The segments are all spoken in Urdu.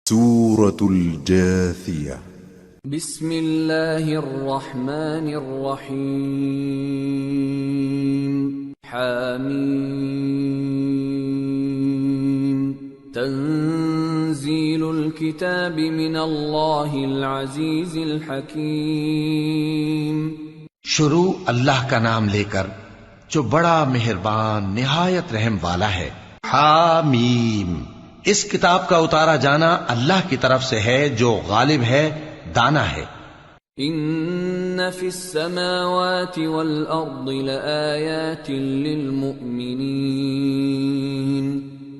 سورة الجاثية. بسم الله الرحمن الرحيم. حميم. تنزيل الكتاب من الله العزيز الحكيم. شروع اللہ کا نام لے کر جو بڑا مہربان نہایت رحم والا ہے. حامیم. اس کتاب کا اتارا جانا اللہ کی طرف سے ہے جو غالب ہے، دانا ہے. ان فی السماوات والارض لآیات للمؤمنین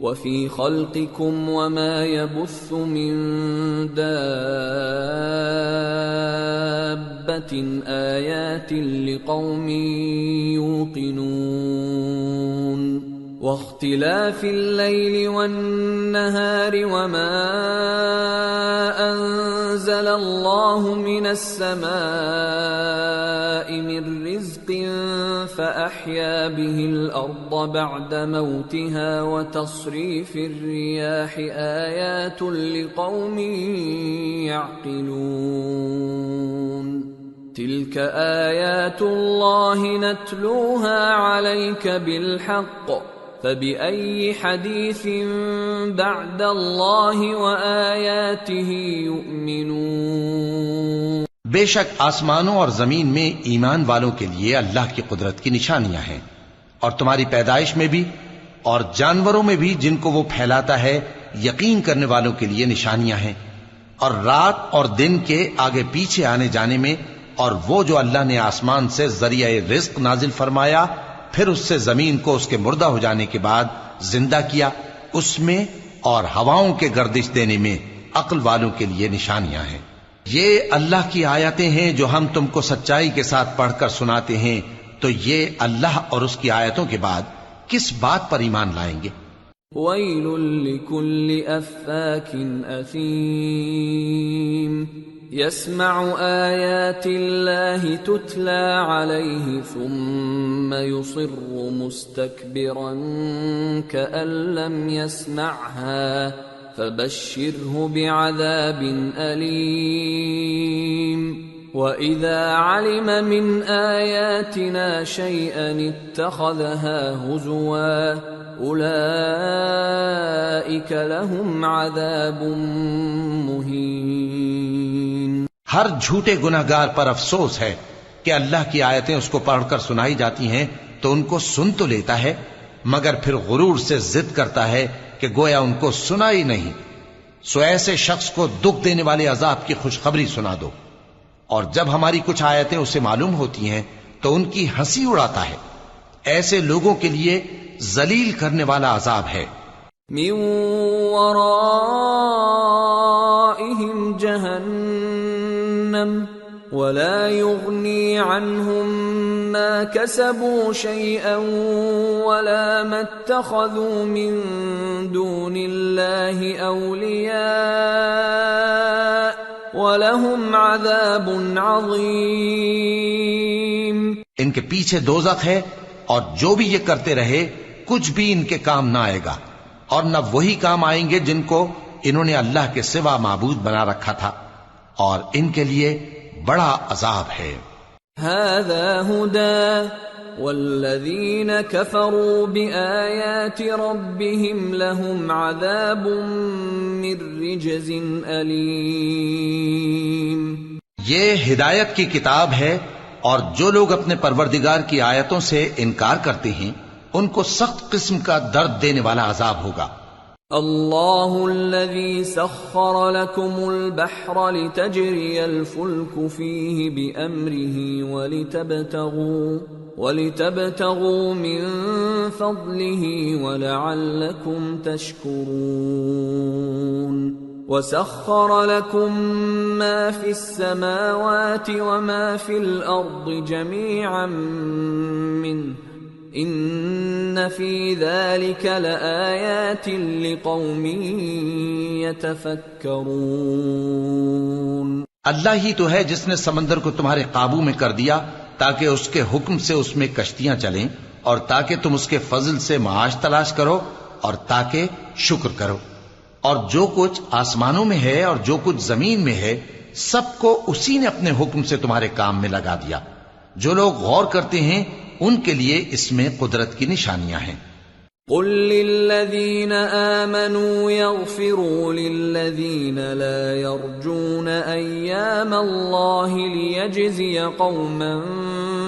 وفی خلقکم وما يبث من دابة آیات لقوم یوقنون واختلاف الليل والنهار وما أنزل الله من السماء من رزق فأحيا به الأرض بعد موتها وتصريف الرياح آيات لقوم يعقلون تلك آيات الله نتلوها عليك بالحق فبأي حديث بعد الله وآياته يؤمنون. بے شک آسمانوں اور زمین میں ایمان والوں کے لیے اللہ کی قدرت کی نشانیاں ہیں، اور تمہاری پیدائش میں بھی اور جانوروں میں بھی جن کو وہ پھیلاتا ہے یقین کرنے والوں کے لیے نشانیاں ہیں، اور رات اور دن کے آگے پیچھے آنے جانے میں، اور وہ جو اللہ نے آسمان سے ذریعہ رزق نازل فرمایا پھر اس سے زمین کو اس کے مردہ ہو جانے کے بعد زندہ کیا، اس میں اور ہواؤں کے گردش دینے میں عقل والوں کے لیے نشانیاں ہیں. یہ اللہ کی آیتیں ہیں جو ہم تم کو سچائی کے ساتھ پڑھ کر سناتے ہیں، تو یہ اللہ اور اس کی آیتوں کے بعد کس بات پر ایمان لائیں گے؟ وَيْلٌ لِكُلِّ أَفَّاكٍ أَثِيمٍ يَسْمَعُ آيَاتِ اللَّهِ تُتْلَى عَلَيْهِ ثُمَّ يُصِرُّ مُسْتَكْبِرًا كَأَن لَّمْ يَسْمَعْهَا فَبَشِّرْهُ بِعَذَابٍ أَلِيمٍ. وَإِذَا عَلِمَ مِنْ آيَاتِنَا شَيْئًا اتَّخَذَهَا هُزُوًا أُولَئِكَ لَهُمْ عَذَابٌ مُهِينٌ. ہر جھوٹے گناہگار پر افسوس ہے کہ اللہ کی آیتیں اس کو پڑھ کر سنائی جاتی ہیں تو ان کو سن تو لیتا ہے مگر پھر غرور سے ضد کرتا ہے کہ گویا ان کو سنا ہی نہیں. سو ایسے شخص کو دکھ دینے والے عذاب کی خوشخبری سنا دو، اور جب ہماری کچھ آیتیں اسے معلوم ہوتی ہیں تو ان کی ہنسی اڑاتا ہے. ایسے لوگوں کے لیے ذلیل کرنے والا عذاب ہے. من ورائهم جہنم ولا يغني عنهم ما كسبوا شيئا ولا ما اتخذوا من دون الله أولياء ولهم عذاب عظيم. ان کے پیچھے دوزخ ہے، اور جو بھی یہ کرتے رہے کچھ بھی ان کے کام نہ آئے گا، اور نہ وہی کام آئیں گے جن کو انہوں نے اللہ کے سوا معبود بنا رکھا تھا، اور ان کے لیے بڑا عذاب ہے. هذا هدى والذين كفروا بآيات ربهم لهم عذاب من رجز أليم. یہ ہدایت کی کتاب ہے، اور جو لوگ اپنے پروردگار کی آیتوں سے انکار کرتے ہیں ان کو سخت قسم کا درد دینے والا عذاب ہوگا. اللہ الذي سخر لكم البحر لتجري الفلك فيه بأمره ولتبتغوا من فضله ولعلكم تشكرون. وسخر لكم ما في السماوات وما في الأرض جميعا منه ان فی ذلک لآیات لقوم یتفکرون. اللہ ہی تو ہے جس نے سمندر کو تمہارے قابو میں کر دیا تاکہ اس کے حکم سے اس میں کشتیاں چلیں، اور تاکہ تم اس کے فضل سے معاش تلاش کرو، اور تاکہ شکر کرو. اور جو کچھ آسمانوں میں ہے اور جو کچھ زمین میں ہے سب کو اسی نے اپنے حکم سے تمہارے کام میں لگا دیا. جو لوگ غور کرتے ہیں ان کے لیے اس میں قدرت کی نشانیاں ہیں. قل للذین آمنوا یغفروا للذین لا یرجون ایام اللہ لیجزی قوما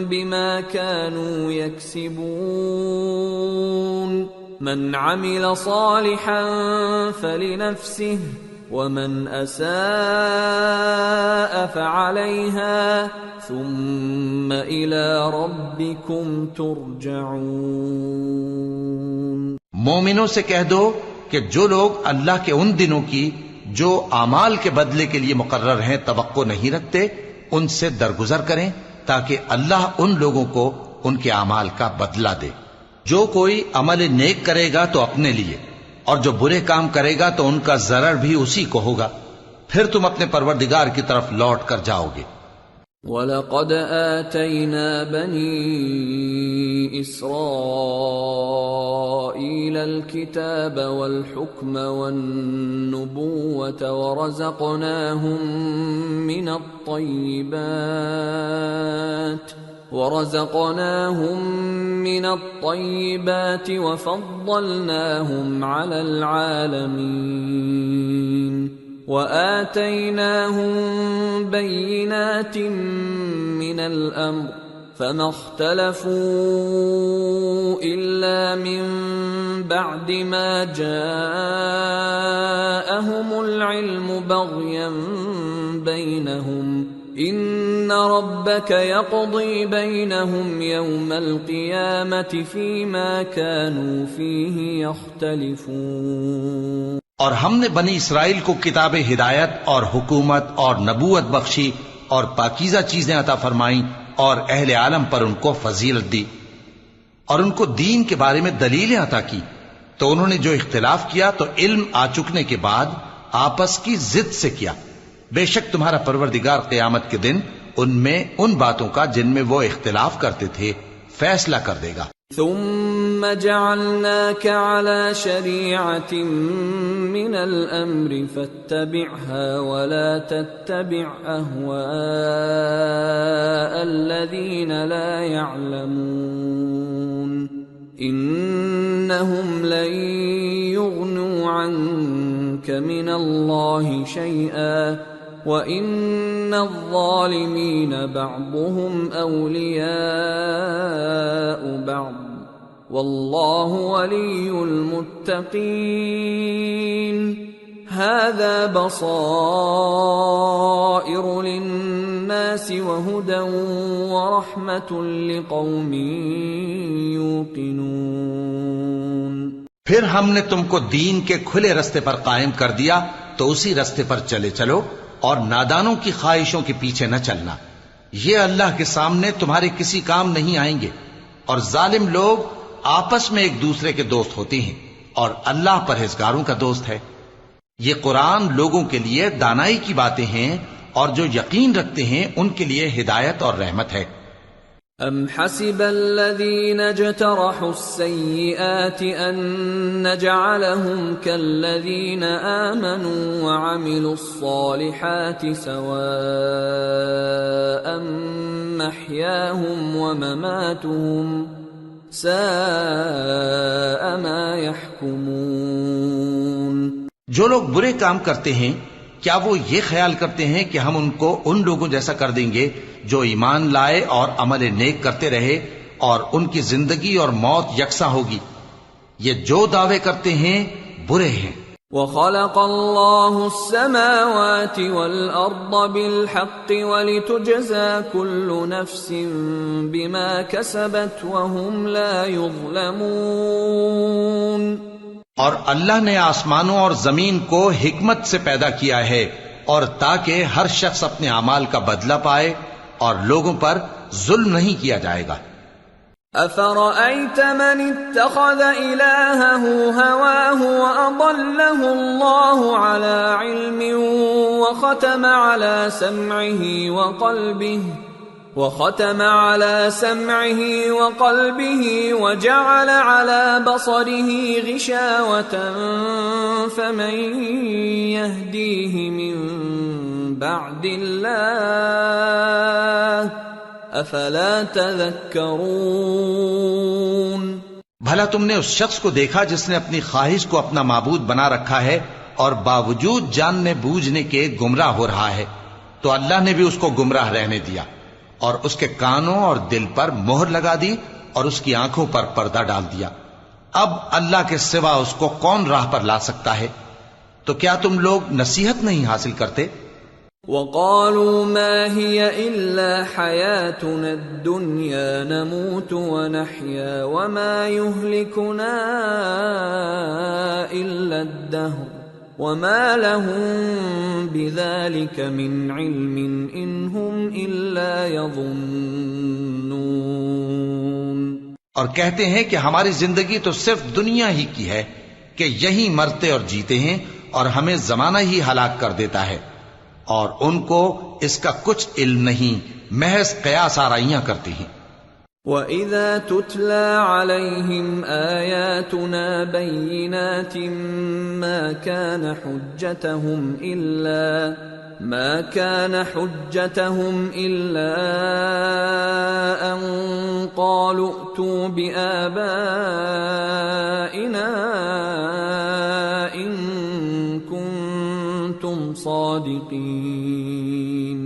بما كانوا یکسبون من عمل صالحا فلنفسه ومن اساء فعليها ثم الى ربكم ترجعون. مومنوں سے کہہ دو کہ جو لوگ اللہ کے ان دنوں کی جو اعمال کے بدلے کے لیے مقرر ہیں توقع نہیں رکھتے ان سے درگزر کریں تاکہ اللہ ان لوگوں کو ان کے اعمال کا بدلہ دے. جو کوئی عمل نیک کرے گا تو اپنے لیے اور جو برے کام کرے گا تو ان کا ضرر بھی اسی کو ہوگا. پھر تم اپنے پروردگار کی طرف لوٹ کر جاؤ گے. وَلَقَدْ آتَيْنَا بَنِي إِسْرَائِيلَ الْكِتَابَ وَالْحُكْمَ وَالنُّبُوَّةَ ورزقناهم من الطيبات وفضلناهم على العالمين وآتيناهم بينات من الأمر فما اختلفوا إلا من بعد ما جاءهم العلم بغيا بينهم ان ربك يقضي بينهم يوم القيامة فيما كانوا فيه يختلفون. اور ہم نے بنی اسرائیل کو کتاب ہدایت اور حکومت اور نبوت بخشی اور پاکیزہ چیزیں عطا فرمائیں اور اہل عالم پر ان کو فضیلت دی اور ان کو دین کے بارے میں دلیلیں عطا کی. تو انہوں نے جو اختلاف کیا تو علم آ چکنے کے بعد آپس کی ضد سے کیا. بے شک تمہارا پروردگار قیامت کے دن ان میں ان باتوں کا جن میں وہ اختلاف کرتے تھے فیصلہ کر دے گا. ثم جعلناك على شريعة من الأمر فاتبعها ولا تتبع أهواء الذين لا يعلمون إنهم لن يغنوا عنك من الله شيئا وَإِنَّ الظَّالِمِينَ بَعْضُهُمْ أَوْلِيَاءُ بَعْضٍ وَاللَّهُ وَلِيُّ الْمُتَّقِينَ هَذَا بَصَائِرُ لِلنَّاسِ وَهُدًى وَرَحْمَةٌ لِقَوْمٍ يُوقِنُونَ. پھر ہم نے تم کو دین کے کھلے رستے پر قائم کر دیا تو اسی رستے پر چلے چلو اور نادانوں کی خواہشوں کے پیچھے نہ چلنا. یہ اللہ کے سامنے تمہارے کسی کام نہیں آئیں گے اور ظالم لوگ آپس میں ایک دوسرے کے دوست ہوتے ہیں اور اللہ پرہیزگاروں کا دوست ہے. یہ قرآن لوگوں کے لیے دانائی کی باتیں ہیں اور جو یقین رکھتے ہیں ان کے لیے ہدایت اور رحمت ہے. ام حسب الذين اجترحوا السيئات ان نجعلهم كالذين آمنوا وعملوا الصالحات سواء محياهم ومماتهم ساء ما يحكمون. جو لوگ برے کام کرتے ہیں کیا وہ یہ خیال کرتے ہیں کہ ہم ان کو ان لوگوں جیسا کر دیں گے جو ایمان لائے اور عمل نیک کرتے رہے اور ان کی زندگی اور موت یکساں ہوگی؟ یہ جو دعوے کرتے ہیں برے ہیں. وَخَلَقَ اللَّهُ السَّمَاوَاتِ وَالْأَرْضَ بِالْحَقِّ وَلِتُجْزَى كُلُّ نَفْسٍ بِمَا كَسَبَتْ وَهُمْ لَا يُظْلَمُونَ. اور اللہ نے آسمانوں اور زمین کو حکمت سے پیدا کیا ہے اور تاکہ ہر شخص اپنے اعمال کا بدلہ پائے اور لوگوں پر ظلم نہیں کیا جائے گا. أَفَرَأَيْتَ مَنِ اتَّخَذَ إِلَٰهَهُ هَوَاهُ وَأَضَلَّهُ اللَّهُ عَلَىٰ عِلْمٍ وَخَتَمَ عَلَىٰ سَمْعِهِ وختم على سمعه وقلبه وجعل على بصره غشاوة فمن يهديه من بعد الله افلا تذكرون۔ بھلا تم نے اس شخص کو دیکھا جس نے اپنی خواہش کو اپنا معبود بنا رکھا ہے اور باوجود جاننے بوجھنے کے گمراہ ہو رہا ہے؟ تو اللہ نے بھی اس کو گمراہ رہنے دیا اور اس کے کانوں اور دل پر مہر لگا دی اور اس کی آنکھوں پر پردہ ڈال دیا۔ اب اللہ کے سوا اس کو کون راہ پر لا سکتا ہے؟ تو کیا تم لوگ نصیحت نہیں حاصل کرتے؟ وقالوا ما هي إلا حياتنا الدنيا نموت ونحيا وما يهلكنا إلا الدهر وما لهم بذلك من علم إن هم إلا يظنون۔ اور کہتے ہیں کہ ہماری زندگی تو صرف دنیا ہی کی ہے کہ یہی مرتے اور جیتے ہیں اور ہمیں زمانہ ہی ہلاک کر دیتا ہے، اور ان کو اس کا کچھ علم نہیں، محض قیاس آرائیاں کرتے ہیں۔ وَإِذَا تُتْلَى عَلَيْهِمْ آيَاتُنَا بَيِّنَاتٍ مَا كَانَ حُجَّتَهُمْ إِلَّا أَن قَالُوا ائْتُوا بِآبَائِنَا إِن كُنتُمْ صَادِقِينَ۔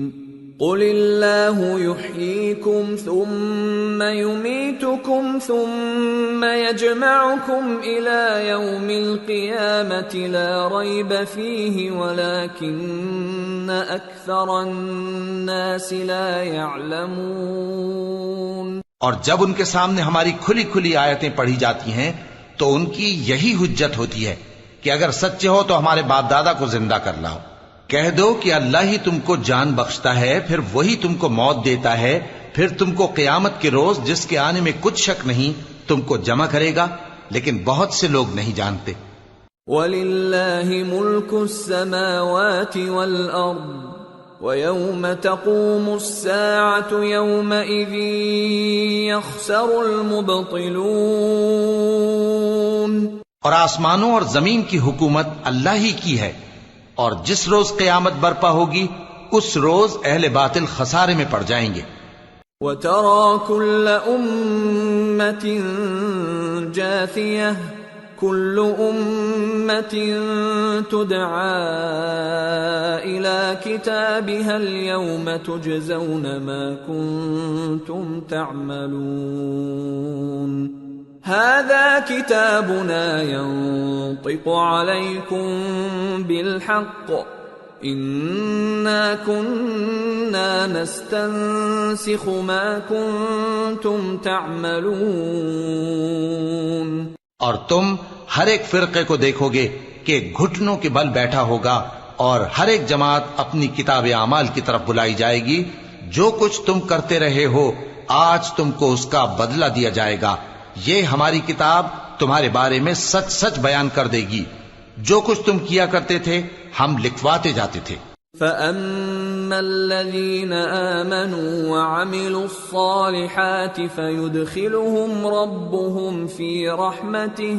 قُلِ اللَّهُ يُحْيِيكُمْ ثُمَّ يُمِيتُكُمْ ثُمَّ يَجْمَعُكُمْ إِلَى يَوْمِ الْقِيَامَةِ لَا رَيْبَ فِيهِ وَلَكِنَّ أَكْثَرَ النَّاسِ لَا يَعْلَمُونَ۔ اور جب ان کے سامنے ہماری کھلی کھلی آیتیں پڑھی جاتی ہیں تو ان کی یہی حجت ہوتی ہے کہ اگر سچے ہو تو ہمارے باپ دادا کو زندہ کر لاؤ۔ کہہ دو کہ اللہ ہی تم کو جان بخشتا ہے، پھر وہی تم کو موت دیتا ہے، پھر تم کو قیامت کے روز جس کے آنے میں کچھ شک نہیں تم کو جمع کرے گا، لیکن بہت سے لوگ نہیں جانتے۔ وَلِلَّهِ مُلْكُ السَّمَاوَاتِ وَالْأَرْضِ وَيَوْمَ تَقُومُ السَّاعَةُ يَوْمَئِذٍ يَخْسَرُ الْمُبْطِلُونَ۔ اور آسمانوں اور زمین کی حکومت اللہ ہی کی ہے، اور جس روز قیامت برپا ہوگی اس روز اہل باطل خسارے میں پڑ جائیں گے۔ وَتَرَى كُلَّ أُمَّةٍ جَاثِيَةً كُلُّ أُمَّةٍ تُدْعَى إِلَى كِتَابِهَا الْيَوْمَ تُجْزَوْنَ مَا كُنتُمْ تَعْمَلُونَ۔ هذا كتابنا ينطق عليكم بالحق إنا كنا نستنسخ ما كنتم تعملون۔ اور تم ہر ایک فرقے کو دیکھو گے کہ گھٹنوں کے بل بیٹھا ہوگا، اور ہر ایک جماعت اپنی کتاب اعمال کی طرف بلائی جائے گی۔ جو کچھ تم کرتے رہے ہو آج تم کو اس کا بدلہ دیا جائے گا۔ یہ ہماری کتاب تمہارے بارے میں سچ سچ بیان کر دے گی۔ جو کچھ تم کیا کرتے تھے ہم لکھواتے جاتے تھے۔ فَأَمَّا الَّذِينَ آمَنُوا وَعَمِلُوا الصَّالِحَاتِ فَيُدْخِلُهُمْ رَبُّهُمْ فِي رَحْمَتِهِ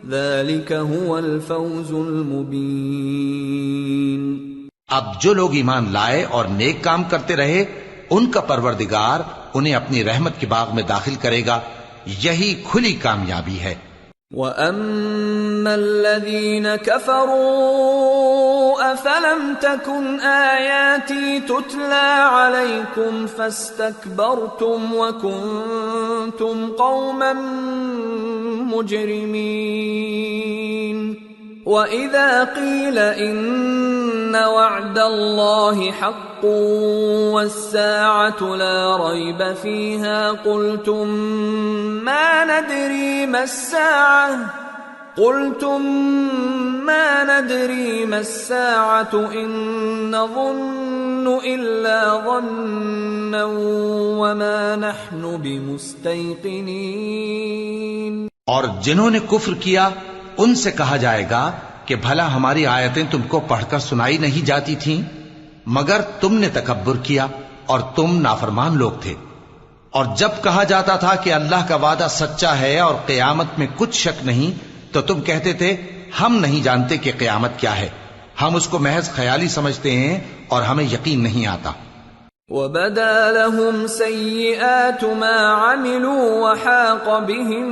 ذَلِكَ هُوَ الْفَوْزُ الْمُبِينُ۔ اب جو لوگ ایمان لائے اور نیک کام کرتے رہے ان کا پروردگار انہیں اپنی رحمت کے باغ میں داخل کرے گا، یہی کھلی کامیابی ہے۔ وَأَمَّا الَّذِينَ كَفَرُوا أَفَلَمْ تَكُنْ آيَاتِي تُتْلَى عَلَيْكُمْ فَاسْتَكْبَرْتُمْ وَكُنْتُمْ قَوْمًا مُجْرِمِينَ۔ وَإِذَا قِيلَ إِنَّ وَعْدَ اللَّهِ حَقٌّ وَالسَّاعَةُ لَا رَيْبَ فِيهَا قُلْتُمْ مَا نَدْرِي مَا السَّاعَةُ إِن نَّظُنُّ إِلَّا ظَنًّا وَمَا نَحْنُ بِمُسْتَيْقِنِينَ۔ اور جنہوں نے کفر کیا ان سے کہا جائے گا کہ بھلا ہماری آیتیں تم کو پڑھ کر سنائی نہیں جاتی تھیں، مگر تم نے تکبر کیا اور تم نافرمان لوگ تھے۔ اور جب کہا جاتا تھا کہ اللہ کا وعدہ سچا ہے اور قیامت میں کچھ شک نہیں، تو تم کہتے تھے ہم نہیں جانتے کہ قیامت کیا ہے، ہم اس کو محض خیالی سمجھتے ہیں اور ہمیں یقین نہیں آتا۔ وَبَدَا لَهُمْ سَيِّئَاتُ مَا عَمِلُوا وَحَاقَ بِهِمْ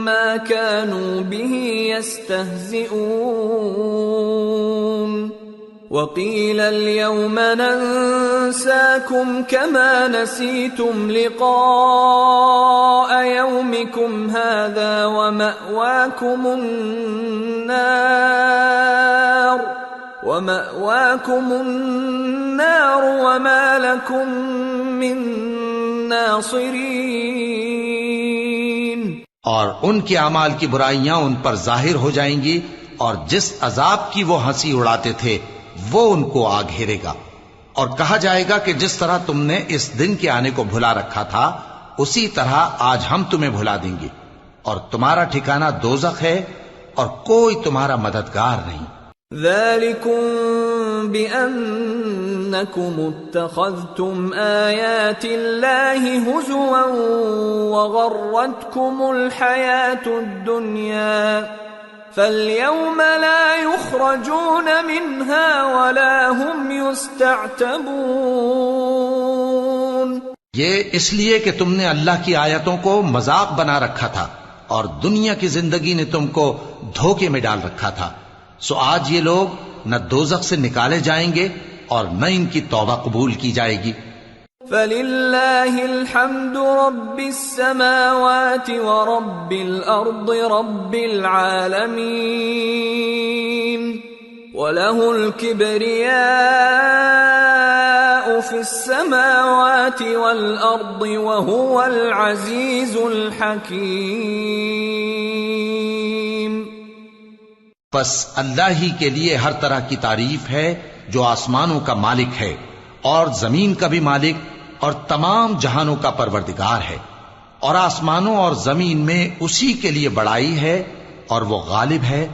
مَا كَانُوا بِهِ يَسْتَهْزِئُونَ وَقِيلَ الْيَوْمَ نَنسَاكُمْ كَمَا نَسِيتُمْ لِقَاءَ يَوْمِكُمْ هَذَا وَمَأْوَاكُمُ النَّارُ وَمَا لَكُمْ مِنْ نَاصِرِينَ۔ اور ان کے اعمال کی برائیاں ان پر ظاہر ہو جائیں گی، اور جس عذاب کی وہ ہنسی اڑاتے تھے وہ ان کو آ گھیرے گا، اور کہا جائے گا کہ جس طرح تم نے اس دن کے آنے کو بھلا رکھا تھا اسی طرح آج ہم تمہیں بھلا دیں گے، اور تمہارا ٹھکانہ دوزخ ہے اور کوئی تمہارا مددگار نہیں۔ ذَلِكُمْ بِأَنَّكُمُ اتَّخَذْتُمْ آيَاتِ اللَّهِ هُزُوًا وَغَرَّتْكُمُ الْحَيَاةُ الدُّنْيَا فَالْيَوْمَ لَا يُخْرَجُونَ مِنْهَا وَلَا هُمْ يُسْتَعْتَبُونَ۔ یہ اس لیے کہ تم نے اللہ کی آیتوں کو مذاق بنا رکھا تھا اور دنیا کی زندگی نے تم کو دھوکے میں ڈال رکھا تھا، سو آج یہ لوگ نہ دوزخ سے نکالے جائیں گے اور نہ ان کی توبہ قبول کی جائے گی۔ فَلِلَّهِ الْحَمْدُ رَبِّ السَّمَاوَاتِ وَرَبِّ الْأَرْضِ رَبِّ الْعَالَمِينَ وَلَهُ الْكِبْرِيَاءُ فِي السَّمَاوَاتِ وَالْأَرْضِ وَهُوَ الْعَزِيزُ الْحَكِيمُ۔ بس اللہ ہی کے لیے ہر طرح کی تعریف ہے جو آسمانوں کا مالک ہے اور زمین کا بھی مالک اور تمام جہانوں کا پروردگار ہے، اور آسمانوں اور زمین میں اسی کے لیے بڑائی ہے اور وہ غالب ہے